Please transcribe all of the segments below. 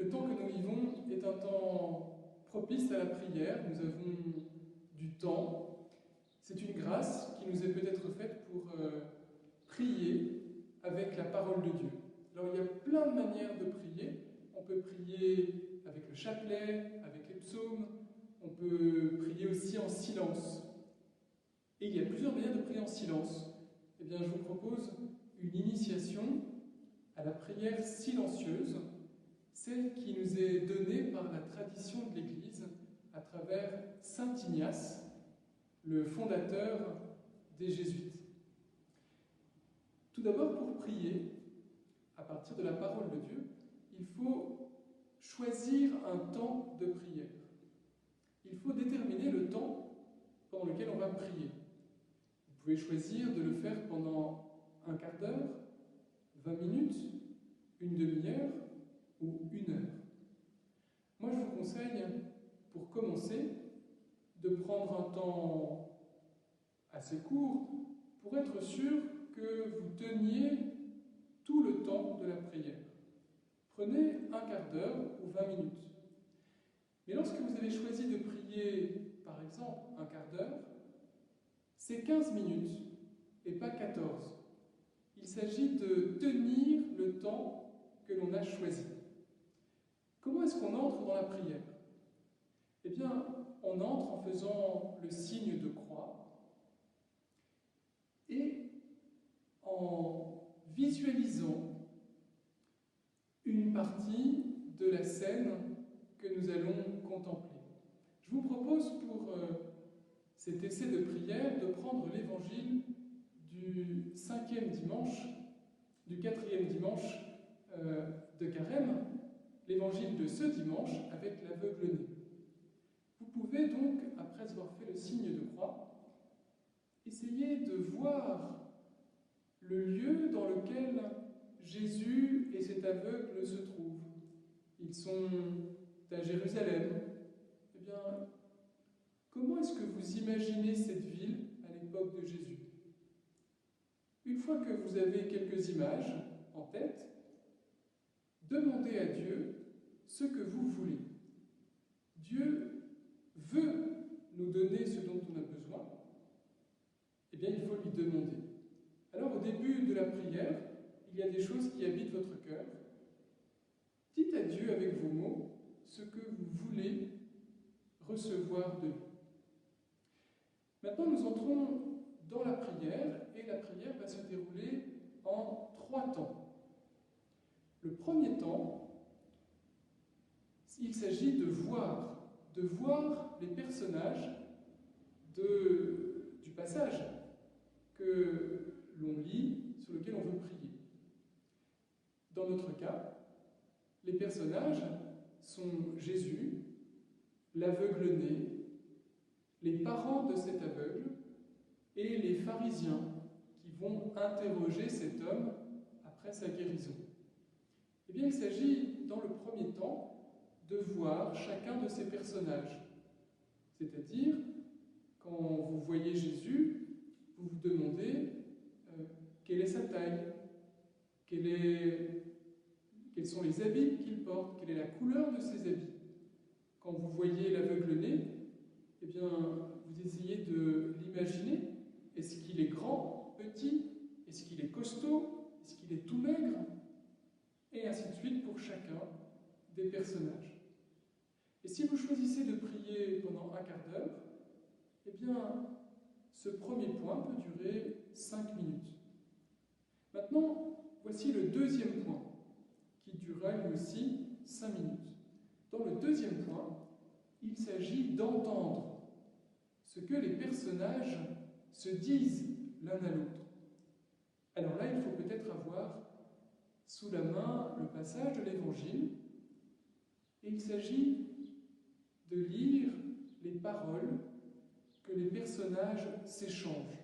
Le temps que nous vivons est un temps propice à la prière. Nous avons du temps. C'est une grâce qui nous est peut-être faite pour prier avec la parole de Dieu. Alors il y a plein de manières de prier. On peut prier avec le chapelet, avec les psaumes. On peut prier aussi en silence. Et il y a plusieurs manières de prier en silence. Eh bien, je vous propose une initiation à la prière silencieuse, celle qui nous est donnée par la tradition de l'Église à travers saint Ignace, le fondateur des Jésuites. Tout d'abord, pour prier, à partir de la parole de Dieu, il faut choisir un temps de prière. Il faut déterminer le temps pendant lequel on va prier. Vous pouvez choisir de le faire pendant un quart d'heure, 20 minutes, une demi-heure ou une heure. Moi, je vous conseille, pour commencer, de prendre un temps assez court pour être sûr que vous teniez tout le temps de la prière. Prenez un quart d'heure ou 20 minutes. Mais lorsque vous avez choisi de prier, par exemple, un quart d'heure, c'est 15 minutes et pas 14. Il s'agit de tenir le temps que l'on a choisi. Comment est-ce qu'on entre dans la prière? Eh bien, on entre en faisant le signe de croix et en visualisant une partie de la scène que nous allons contempler. Je vous propose pour cet essai de prière de prendre l'évangile du 5e dimanche, du 4e dimanche de Carême, l'évangile de ce dimanche avec l'aveugle-né. Vous pouvez donc, après avoir fait le signe de croix, essayer de voir le lieu dans lequel Jésus et cet aveugle se trouvent. Ils sont à Jérusalem. Eh bien, comment est-ce que vous imaginez cette ville à l'époque de Jésus? Une fois que vous avez quelques images en tête, demandez à Dieu ce que vous voulez. Dieu veut nous donner ce dont on a besoin. Eh bien, il faut lui demander. Alors, au début de la prière, il y a des choses qui habitent votre cœur. Dites à Dieu avec vos mots ce que vous voulez recevoir de lui. Maintenant, nous entrons dans la prière, et la prière va se dérouler en 3 temps. Le premier temps, il s'agit de voir les personnages du passage que l'on lit, sur lequel on veut prier. Dans notre cas, les personnages sont Jésus, l'aveugle-né, les parents de cet aveugle et les pharisiens qui vont interroger cet homme après sa guérison. Eh bien, il s'agit, dans le premier temps, de voir chacun de ces personnages. C'est-à-dire, quand vous voyez Jésus, vous vous demandez quelle est sa taille, quels sont les habits qu'il porte, quelle est la couleur de ses habits. Quand vous voyez l'aveugle-né, eh bien, vous essayez de l'imaginer. Est-ce qu'il est grand, petit? Est-ce qu'il est costaud? Est-ce qu'il est tout maigre? Et ainsi de suite pour chacun des personnages. Et si vous choisissez de prier pendant un quart d'heure, eh bien, ce premier point peut durer 5 minutes. Maintenant, voici le deuxième point, qui durera lui aussi 5 minutes. Dans le deuxième point, il s'agit d'entendre ce que les personnages se disent l'un à l'autre. Alors là, il faut peut-être avoir sous la main le passage de l'Évangile, et il s'agit de lire les paroles que les personnages s'échangent.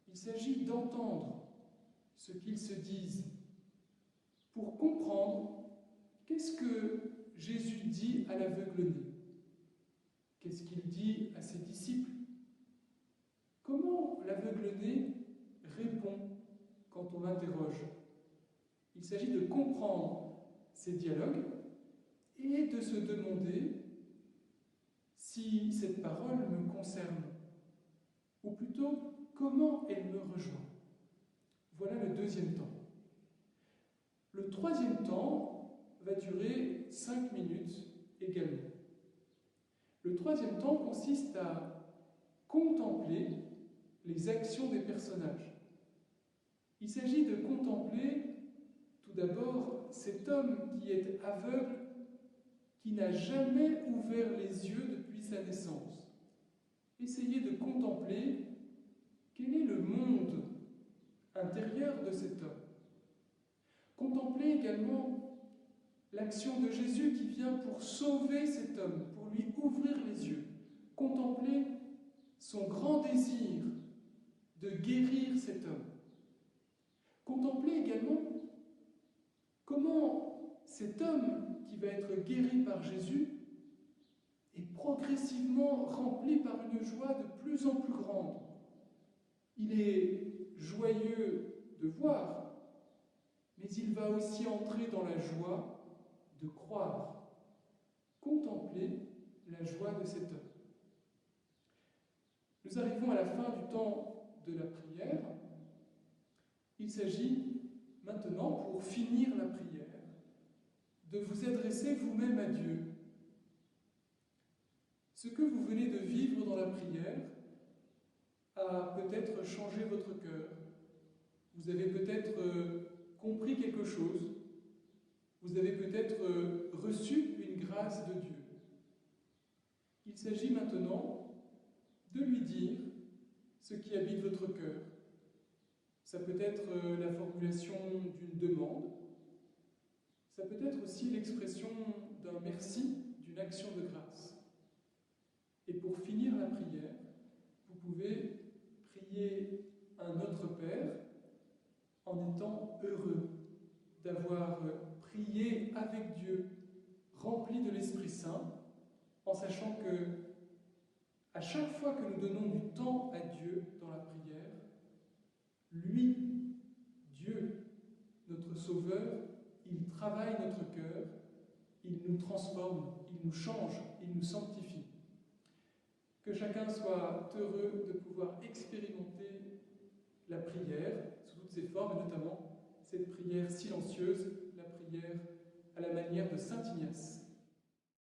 Il s'agit d'entendre ce qu'ils se disent pour comprendre qu'est-ce que Jésus dit à l'aveugle-né. Qu'est-ce qu'il dit à ses disciples? Comment l'aveugle-né répond quand on l'interroge? Il s'agit de comprendre ces dialogues et de se demander si cette parole me concerne, ou plutôt comment elle me rejoint. Voilà le deuxième temps. Le troisième temps va durer 5 minutes également. Le troisième temps consiste à contempler les actions des personnages. Il s'agit de contempler tout d'abord cet homme qui est aveugle, qui n'a jamais ouvert les yeux depuis sa naissance. Essayez de contempler quel est le monde intérieur de cet homme. Contemplez également l'action de Jésus qui vient pour sauver cet homme, pour lui ouvrir les yeux. Contemplez son grand désir de guérir cet homme. Contemplez également comment cet homme qui va être guéri par Jésus est progressivement rempli par une joie de plus en plus grande. Il est joyeux de voir, mais il va aussi entrer dans la joie de croire. Contemplez la joie de cet homme. Nous arrivons à la fin du temps de la prière. Il s'agit maintenant, pour finir la prière, de vous adresser vous-même à Dieu. Ce que vous venez de vivre dans la prière a peut-être changé votre cœur. Vous avez peut-être compris quelque chose. Vous avez peut-être reçu une grâce de Dieu. Il s'agit maintenant de lui dire ce qui habite votre cœur. Ça peut être la formulation d'une demande. Ça peut être aussi l'expression d'un merci, d'une action de grâce. Et pour finir la prière, vous pouvez prier un Notre Père en étant heureux d'avoir prié avec Dieu, rempli de l'Esprit Saint, en sachant que à chaque fois que nous donnons du temps à Dieu dans la prière, lui, Dieu, notre Sauveur, il travaille notre cœur, il nous transforme, il nous change, il nous sanctifie. Que chacun soit heureux de pouvoir expérimenter la prière sous toutes ses formes, et notamment cette prière silencieuse, la prière à la manière de Saint Ignace.